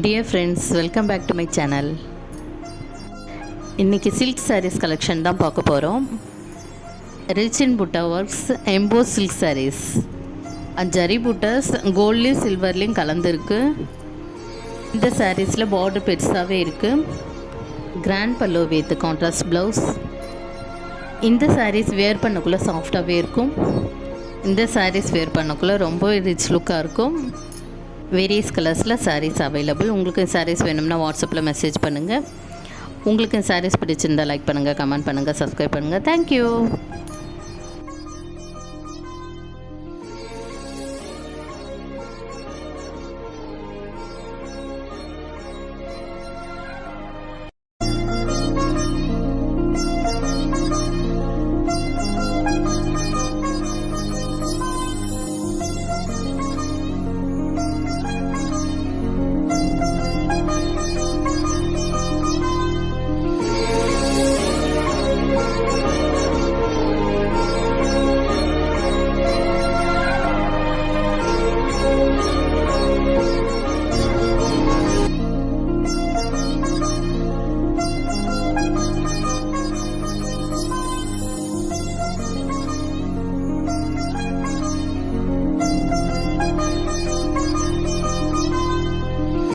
Dear friends, welcome back to my channel. இன்னைக்கு silk sarees collection தான் பார்க்க போறோம். Rich in butta works embossed silk sarees. Zari buttas கோல்ட்லயும் சில்வர்லயும் கலந்திருக்கு. இந்த sareesல border பெருசாவே இருக்கு. Grand pallu with contrast blouse. இந்த sarees wear பண்ணக்குள்ள சாஃப்ட்டாவே இருக்கும். இந்த sarees wear பண்ணக்குள்ள ரொம்ப ரிச் லுக்கா இருக்கும். வேரியஸ் கலர்ஸில் சாரீஸ் அவைலபிள். உங்களுக்கு சாரீஸ் வேணும்னா வாட்ஸ்அப்பில் மெசேஜ் பண்ணுங்கள். உங்களுக்கு சாரீஸ் பிடிச்சிருந்தால் லைக் பண்ணுங்கள், கமெண்ட் பண்ணுங்கள், சப்ஸ்கிரைப் பண்ணுங்கள். தேங்க்யூ.